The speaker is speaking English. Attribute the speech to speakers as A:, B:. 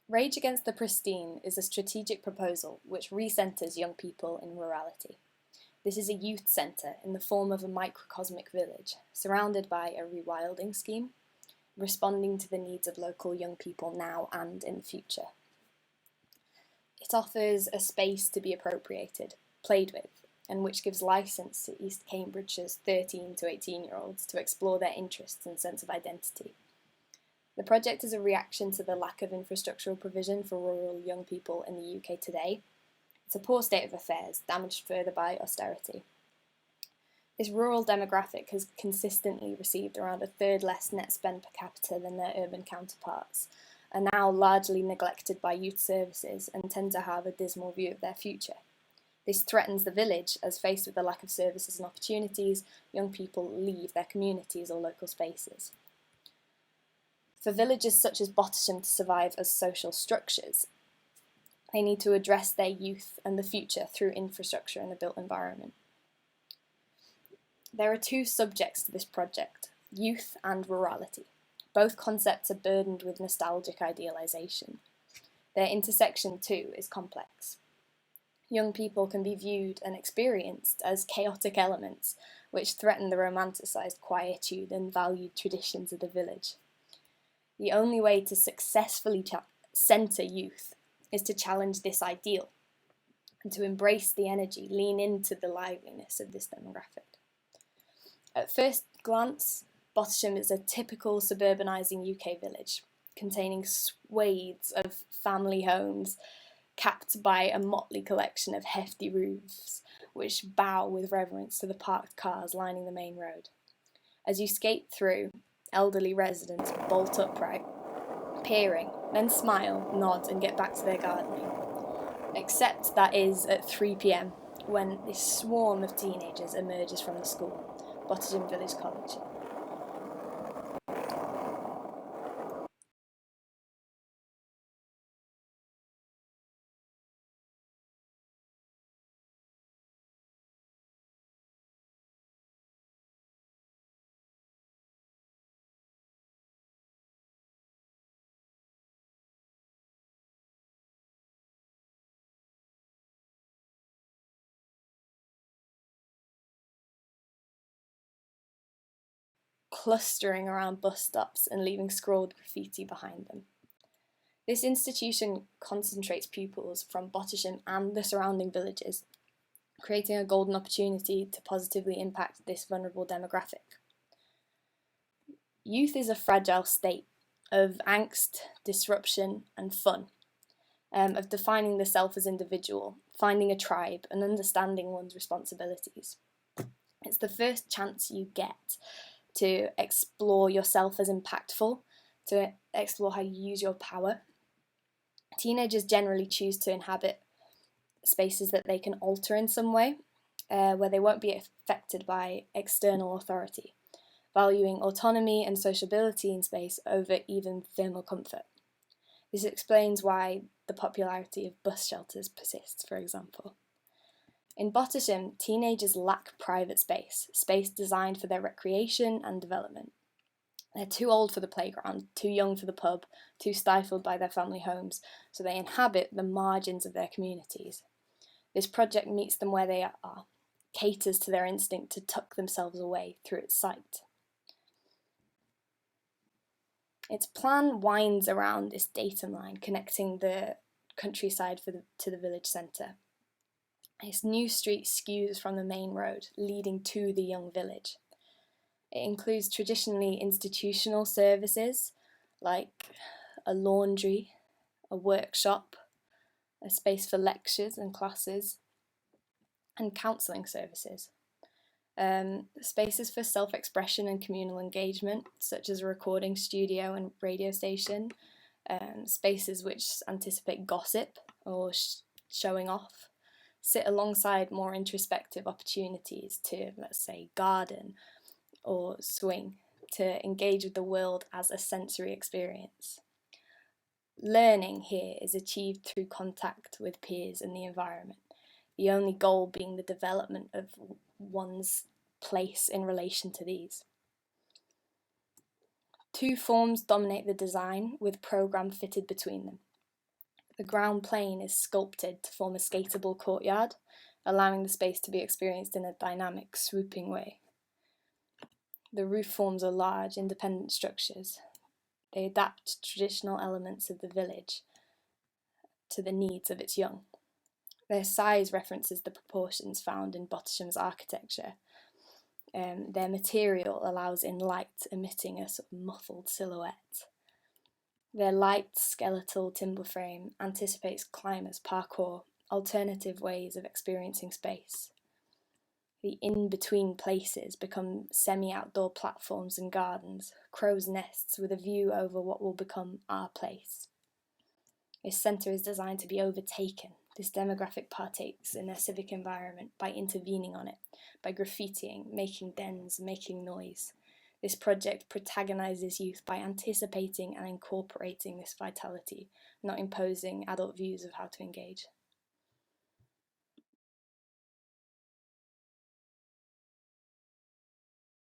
A: Rage Against the Pristine is a strategic proposal which recenters young people in rurality. This is a youth centre in the form of a microcosmic village, surrounded by a rewilding scheme, responding to the needs of local young people now and in the future. It offers a space to be appropriated, played with, and which gives licence to East Cambridgeshire's 13 to 18-year-olds to explore their interests and sense of identity. The project is a reaction to the lack of infrastructural provision for rural young people in the UK today. It's a poor state of affairs, damaged further by austerity. This rural demographic has consistently received around a third less net spend per capita than their urban counterparts, are now largely neglected by youth services and tend to have a dismal view of their future. This threatens the village, as faced with the lack of services and opportunities, young people leave their communities or local spaces. For villages such as Bottisham to survive as social structures, they need to address their youth and the future through infrastructure and the built environment. There are two subjects to this project, youth and rurality. Both concepts are burdened with nostalgic idealisation. Their intersection, too, is complex. Young people can be viewed and experienced as chaotic elements which threaten the romanticised quietude and valued traditions of the village. The only way to successfully centre youth is to challenge this ideal and to embrace the energy, lean into the liveliness of this demographic. At first glance, Bottisham is a typical suburbanising UK village, containing swathes of family homes capped by a motley collection of hefty roofs which bow with reverence to the parked cars lining the main road. As you skate through, elderly residents bolt upright, peering, then smile, nod and get back to their gardening. Except that is at 3 p.m, when this swarm of teenagers emerges from the school, Bottisham Village College. Clustering around bus stops and leaving scrawled graffiti behind them. This institution concentrates pupils from Bottisham and the surrounding villages, creating a golden opportunity to positively impact this vulnerable demographic. Youth is a fragile state of angst, disruption and fun, of defining the self as individual, finding a tribe and understanding one's responsibilities. It's the first chance you get to explore yourself as impactful, to explore how you use your power. Teenagers generally choose to inhabit spaces that they can alter in some way, where they won't be affected by external authority, valuing autonomy and sociability in space over even thermal comfort. This explains why the popularity of bus shelters persists, for example. In Bottisham, teenagers lack private space designed for their recreation and development. They're too old for the playground, too young for the pub, too stifled by their family homes, so they inhabit the margins of their communities. This project meets them where they are, caters to their instinct to tuck themselves away through its sight. Its plan winds around this datum line connecting the countryside to the village centre. Its new street skews from the main road, leading to the young village. It includes traditionally institutional services like a laundry, a workshop, a space for lectures and classes, and counselling services. Spaces for self-expression and communal engagement, such as a recording studio and radio station, spaces which anticipate gossip or showing off, sit alongside more introspective opportunities to, let's say, garden or swing, to engage with the world as a sensory experience. Learning here is achieved through contact with peers and the environment, the only goal being the development of one's place in relation to these. Two forms dominate the design, with programme fitted between them. The ground plane is sculpted to form a skatable courtyard, allowing the space to be experienced in a dynamic, swooping way. The roof forms are large, independent structures. They adapt traditional elements of the village to the needs of its young. Their size references the proportions found in Bottisham's architecture. Their material allows in light, emitting a sort of muffled silhouette. Their light, skeletal timber frame anticipates climbers' parkour, alternative ways of experiencing space. The in-between places become semi-outdoor platforms and gardens, crow's nests with a view over what will become our place. This centre is designed to be overtaken. This demographic partakes in their civic environment by intervening on it, by graffitiing, making dens, making noise. This project protagonises youth by anticipating and incorporating this vitality, not imposing adult views of how to engage.